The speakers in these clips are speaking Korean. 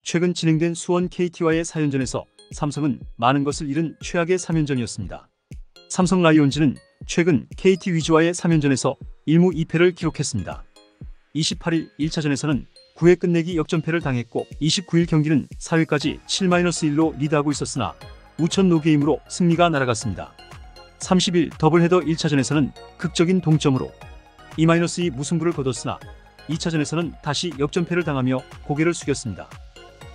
최근 진행된 수원 KT와의 4연전에서 삼성은 많은 것을 잃은 최악의 3연전이었습니다. 삼성 라이온즈는 최근 KT 위즈와의 3연전에서 1무 2패를 기록했습니다. 28일 1차전에서는 9회 끝내기 역전패를 당했고 29일 경기는 4회까지 7-1로 리드하고 있었으나 우천 노게임으로 승리가 날아갔습니다. 30일 더블헤더 1차전에서는 극적인 동점으로 2-2 무승부를 거뒀으나 2차전에서는 다시 역전패를 당하며 고개를 숙였습니다.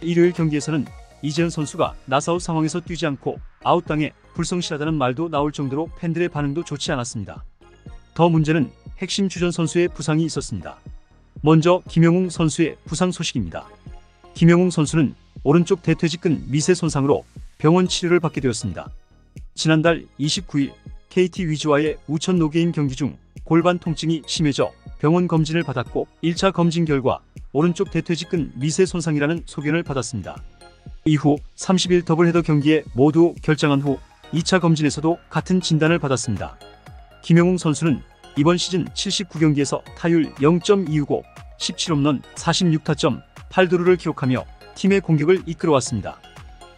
일요일 경기에서는 이재현 선수가 나사웃 상황에서 뛰지 않고 아웃당해 불성실하다는 말도 나올 정도로 팬들의 반응도 좋지 않았습니다. 더 문제는 핵심 주전 선수의 부상이 있었습니다. 먼저 김영웅 선수의 부상 소식입니다. 김영웅 선수는 오른쪽 대퇴직근 미세 손상으로 병원 치료를 받게 되었습니다. 지난달 29일 KT 위즈와의 우천 노게임 경기 중 골반 통증이 심해져 병원 검진을 받았고 1차 검진 결과 오른쪽 대퇴직근 미세 손상이라는 소견을 받았습니다. 이후 30일 더블헤더 경기에 모두 결장한 후 2차 검진에서도 같은 진단을 받았습니다. 김영웅 선수는 이번 시즌 79경기에서 타율 0.265, 17홈런, 46타점, 8도루를 기록하며 팀의 공격을 이끌어왔습니다.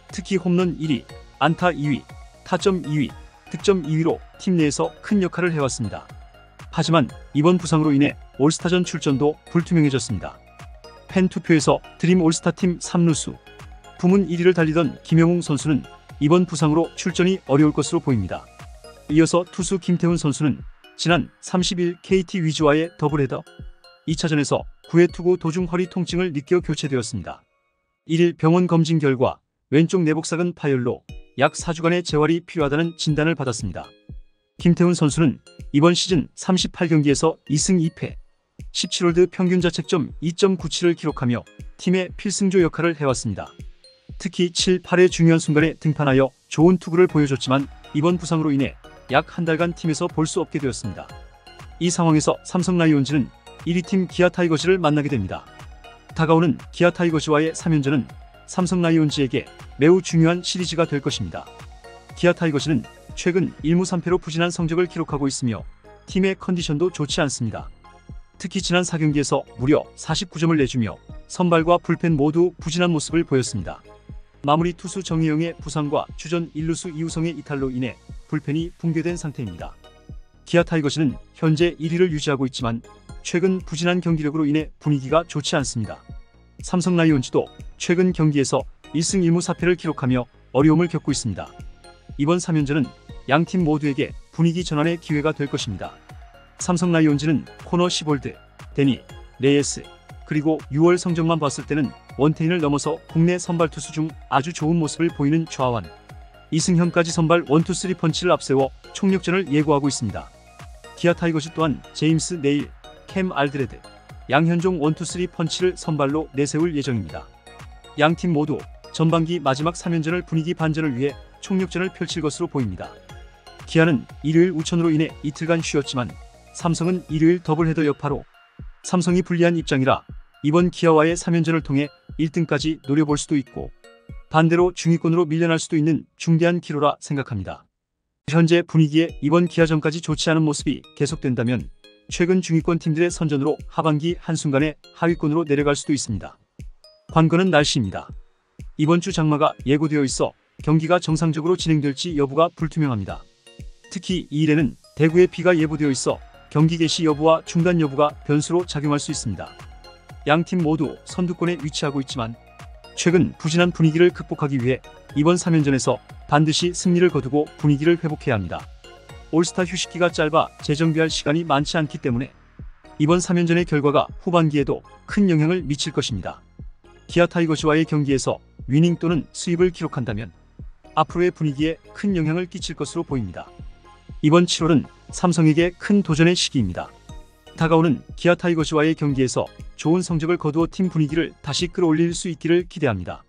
특히 홈런 1위, 안타 2위, 타점 2위, 득점 2위로 팀 내에서 큰 역할을 해왔습니다. 하지만 이번 부상으로 인해 올스타전 출전도 불투명해졌습니다. 팬 투표에서 드림 올스타팀 3루수 부문 1위를 달리던 김영웅 선수는 이번 부상으로 출전이 어려울 것으로 보입니다. 이어서 투수 김태훈 선수는 지난 30일 KT 위즈와의 더블헤더 2차전에서 9회 투구 도중 허리 통증을 느껴 교체되었습니다. 1일 병원 검진 결과 왼쪽 내복사근 파열로 약 4주간의 재활이 필요하다는 진단을 받았습니다. 김태훈 선수는 이번 시즌 38경기에서 2승 2패, 17홀드 평균 자책점 2.97을 기록하며 팀의 필승조 역할을 해왔습니다. 특히 7, 8의 중요한 순간에 등판하여 좋은 투구를 보여줬지만 이번 부상으로 인해 약 한 달간 팀에서 볼 수 없게 되었습니다. 이 상황에서 삼성 라이온즈는 1위 팀 기아 타이거즈를 만나게 됩니다. 다가오는 기아 타이거즈와의 3연전은 삼성 라이온즈에게 매우 중요한 시리즈가 될 것입니다. 기아 타이거즈는 최근 1무 3패로 부진한 성적을 기록하고 있으며 팀의 컨디션도 좋지 않습니다. 특히 지난 4경기에서 무려 49점을 내주며 선발과 불펜 모두 부진한 모습을 보였습니다. 마무리 투수 정혜영의 부상과 주전 1루수 이우성의 이탈로 인해 불펜이 붕괴된 상태입니다. 기아 타이거즈는 현재 1위를 유지하고 있지만 최근 부진한 경기력으로 인해 분위기가 좋지 않습니다. 삼성 라이온즈도 최근 경기에서 1승 1무 4패를 기록하며 어려움을 겪고 있습니다. 이번 3연전은 양팀 모두에게 분위기 전환의 기회가 될 것입니다. 삼성 라이온즈는 코너 시볼드, 데니, 레이스, 그리고 6월 성적만 봤을 때는 원태인을 넘어서 국내 선발 투수 중 아주 좋은 모습을 보이는 좌완, 이승현까지 선발 1-2-3 펀치를 앞세워 총력전을 예고하고 있습니다. 기아 타이거즈 또한 제임스 네일, 캠 알드레드, 양현종 1-2-3 펀치를 선발로 내세울 예정입니다. 양팀 모두 전반기 마지막 3연전을 분위기 반전을 위해 총력전을 펼칠 것으로 보입니다. 기아는 일요일 우천으로 인해 이틀간 쉬었지만 삼성은 일요일 더블헤더 여파로 삼성이 불리한 입장이라 이번 기아와의 3연전을 통해 1등까지 노려볼 수도 있고 반대로 중위권으로 밀려날 수도 있는 중대한 기로라 생각합니다. 현재 분위기에 이번 기아전까지 좋지 않은 모습이 계속된다면 최근 중위권 팀들의 선전으로 하반기 한순간에 하위권으로 내려갈 수도 있습니다. 관건은 날씨입니다. 이번 주 장마가 예고되어 있어 경기가 정상적으로 진행될지 여부가 불투명합니다. 특히 2일에는 대구에 비가 예보되어 있어 경기 개시 여부와 중단 여부가 변수로 작용할 수 있습니다. 양팀 모두 선두권에 위치하고 있지만 최근 부진한 분위기를 극복하기 위해 이번 3연전에서 반드시 승리를 거두고 분위기를 회복해야 합니다. 올스타 휴식기가 짧아 재정비할 시간이 많지 않기 때문에 이번 3연전의 결과가 후반기에도 큰 영향을 미칠 것입니다. 기아 타이거즈와의 경기에서 위닝 또는 스윕을 기록한다면 앞으로의 분위기에 큰 영향을 끼칠 것으로 보입니다. 이번 7월은 삼성에게 큰 도전의 시기입니다. 다가오는 기아 타이거즈와의 경기에서 좋은 성적을 거두어 팀 분위기를 다시 끌어올릴 수 있기를 기대합니다.